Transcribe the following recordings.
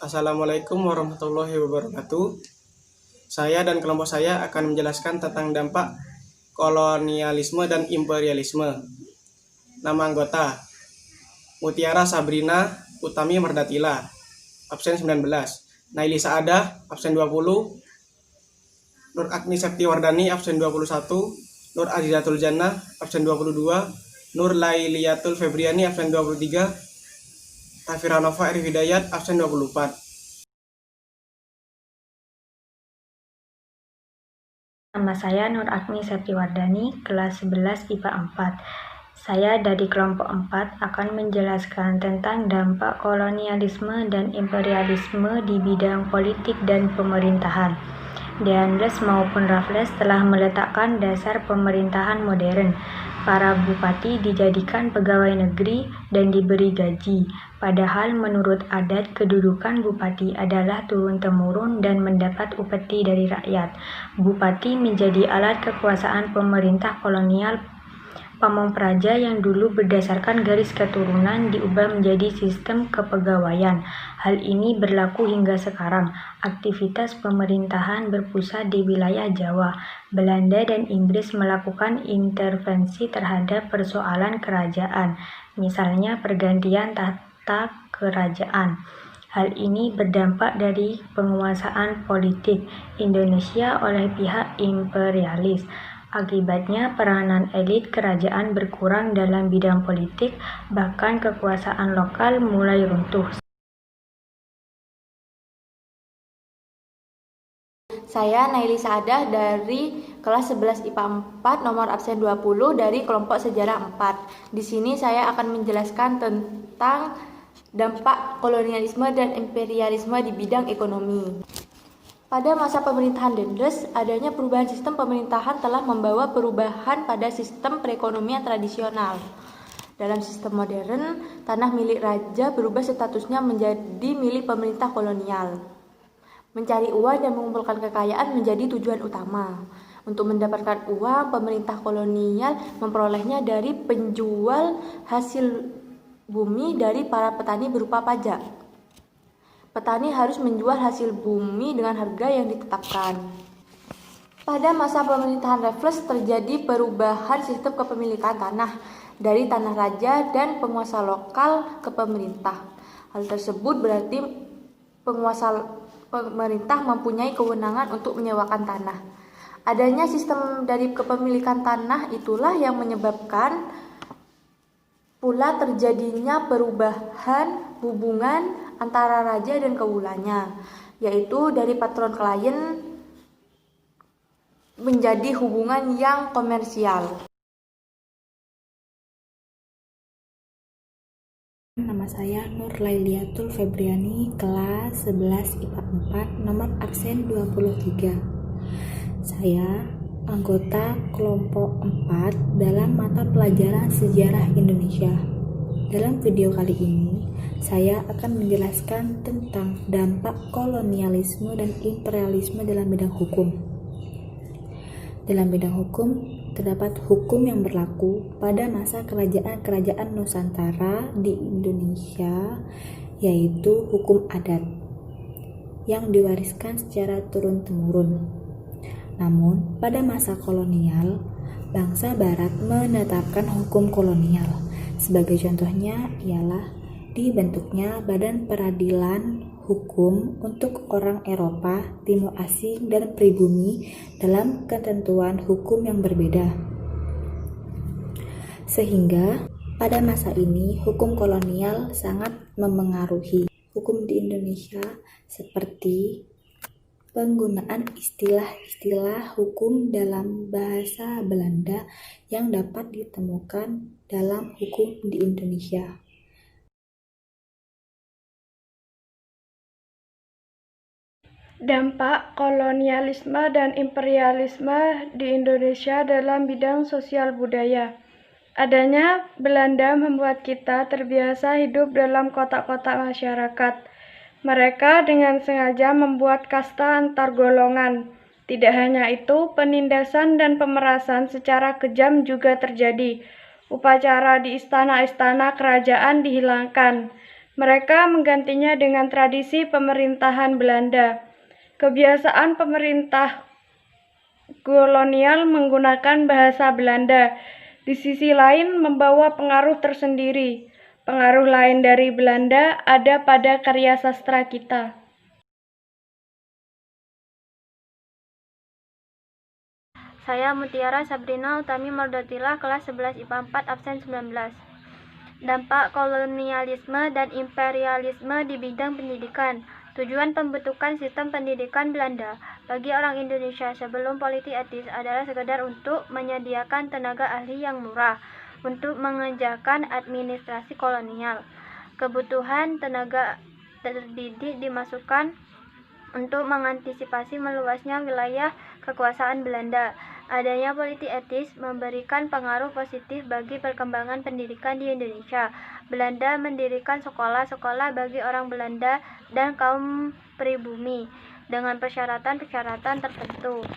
Assalamualaikum warahmatullahi wabarakatuh. Saya dan kelompok saya akan menjelaskan tentang dampak kolonialisme dan imperialisme. Nama anggota: Mutiara Sabrina Utami Merdatila, absen 19. Naili Saadah, absen 20. Nur Agni Septiwardani, absen 21. Nur Azizatul Jannah, absen 22. Nur Lailiatul Febriani, absen 23. Tafiranova Eri Hidayat, absen 24. Nama saya Nur Agni Septiwardani, kelas 11 IPA 4. Saya dari kelompok 4 akan menjelaskan tentang dampak kolonialisme dan imperialisme di bidang politik dan pemerintahan. Deandres maupun Raffles telah meletakkan dasar pemerintahan modern. Para bupati dijadikan pegawai negeri dan diberi gaji, padahal menurut adat kedudukan bupati adalah turun-temurun dan mendapat upeti dari rakyat. Bupati menjadi alat kekuasaan pemerintah kolonial. Pamong Praja yang dulu berdasarkan garis keturunan diubah menjadi sistem kepegawaian. Hal ini berlaku hingga sekarang. Aktivitas pemerintahan berpusat di wilayah Jawa. Belanda dan Inggris melakukan intervensi terhadap persoalan kerajaan, misalnya pergantian tahta kerajaan. Hal ini berdampak dari penguasaan politik Indonesia oleh pihak imperialis. Akibatnya, peranan elit kerajaan berkurang dalam bidang politik, bahkan kekuasaan lokal mulai runtuh. Saya Naili Saadah dari kelas 11 IPA 4 nomor absen 20 dari kelompok sejarah 4. Di sini saya akan menjelaskan tentang dampak kolonialisme dan imperialisme di bidang ekonomi. Pada masa pemerintahan Deandres, adanya perubahan sistem pemerintahan telah membawa perubahan pada sistem perekonomian tradisional. Dalam sistem modern, tanah milik raja berubah statusnya menjadi milik pemerintah kolonial. Mencari uang dan mengumpulkan kekayaan menjadi tujuan utama. Untuk mendapatkan uang, pemerintah kolonial memperolehnya dari penjual hasil bumi dari para petani berupa pajak. Petani harus menjual hasil bumi dengan harga yang ditetapkan. Pada masa pemerintahan Raffles terjadi perubahan sistem kepemilikan tanah dari tanah raja dan penguasa lokal ke pemerintah. Hal tersebut berarti pemerintah mempunyai kewenangan untuk menyewakan tanah. Adanya sistem dari kepemilikan tanah itulah yang menyebabkan pula terjadinya perubahan hubungan antara raja dan kewulanya, yaitu dari patron klien menjadi hubungan yang komersial. Nama saya Nur Lailiatul Febriani, kelas 11 IPA 4, nomor absen 23. Saya anggota kelompok 4 dalam mata pelajaran Sejarah Indonesia. Dalam video kali ini, saya akan menjelaskan tentang dampak kolonialisme dan imperialisme dalam bidang hukum. Dalam bidang hukum, terdapat hukum yang berlaku pada masa kerajaan-kerajaan Nusantara di Indonesia, yaitu hukum adat yang diwariskan secara turun-temurun. Namun, pada masa kolonial, bangsa Barat menetapkan hukum kolonial. Sebagai contohnya ialah dibentuknya Badan Peradilan Hukum untuk orang Eropa, Timur Asing, dan pribumi dalam ketentuan hukum yang berbeda. Sehingga pada masa ini hukum kolonial sangat memengaruhi hukum di Indonesia, seperti penggunaan istilah-istilah hukum dalam bahasa Belanda yang dapat ditemukan dalam hukum di Indonesia. Dampak kolonialisme dan imperialisme di Indonesia dalam bidang sosial budaya. Adanya Belanda membuat kita terbiasa hidup dalam kotak-kotak masyarakat. Mereka dengan sengaja membuat kasta antar golongan. Tidak hanya itu, penindasan dan pemerasan secara kejam juga terjadi. Upacara di istana-istana kerajaan dihilangkan. Mereka menggantinya dengan tradisi pemerintahan Belanda. Kebiasaan pemerintah kolonial menggunakan bahasa Belanda, di sisi lain membawa pengaruh tersendiri. Pengaruh lain dari Belanda ada pada karya sastra kita. Saya Mutiara Sabrina Utami Mardotila, kelas 11 IPA 4, absen 19. Dampak kolonialisme dan imperialisme di bidang pendidikan. Tujuan pembentukan sistem pendidikan Belanda bagi orang Indonesia sebelum politik etis adalah sekedar untuk menyediakan tenaga ahli yang murah untuk mengerjakan administrasi kolonial. Kebutuhan tenaga terdidik dimasukkan untuk mengantisipasi meluasnya wilayah kekuasaan Belanda. Adanya politik etis memberikan pengaruh positif bagi perkembangan pendidikan di Indonesia. Belanda mendirikan sekolah-sekolah bagi orang Belanda dan kaum pribumi dengan persyaratan-persyaratan tertentu.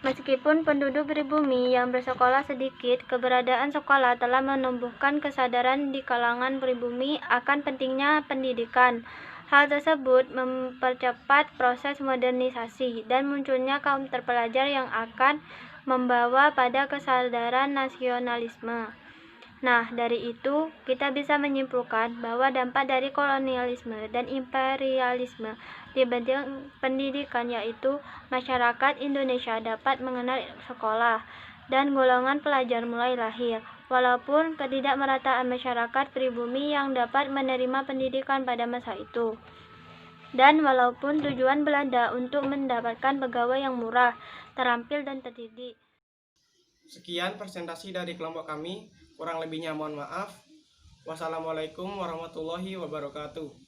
Meskipun penduduk pribumi yang bersekolah sedikit, keberadaan sekolah telah menumbuhkan kesadaran di kalangan pribumi akan pentingnya pendidikan. Hal tersebut mempercepat proses modernisasi dan munculnya kaum terpelajar yang akan membawa pada kesadaran nasionalisme. Nah, dari itu kita bisa menyimpulkan bahwa dampak dari kolonialisme dan imperialisme di bidang pendidikan yaitu masyarakat Indonesia dapat mengenal sekolah dan golongan pelajar mulai lahir. Walaupun ketidakmerataan masyarakat pribumi yang dapat menerima pendidikan pada masa itu. Dan walaupun tujuan Belanda untuk mendapatkan pegawai yang murah, terampil dan terdidik. Sekian presentasi dari kelompok kami, kurang lebihnya mohon maaf. Wassalamualaikum warahmatullahi wabarakatuh.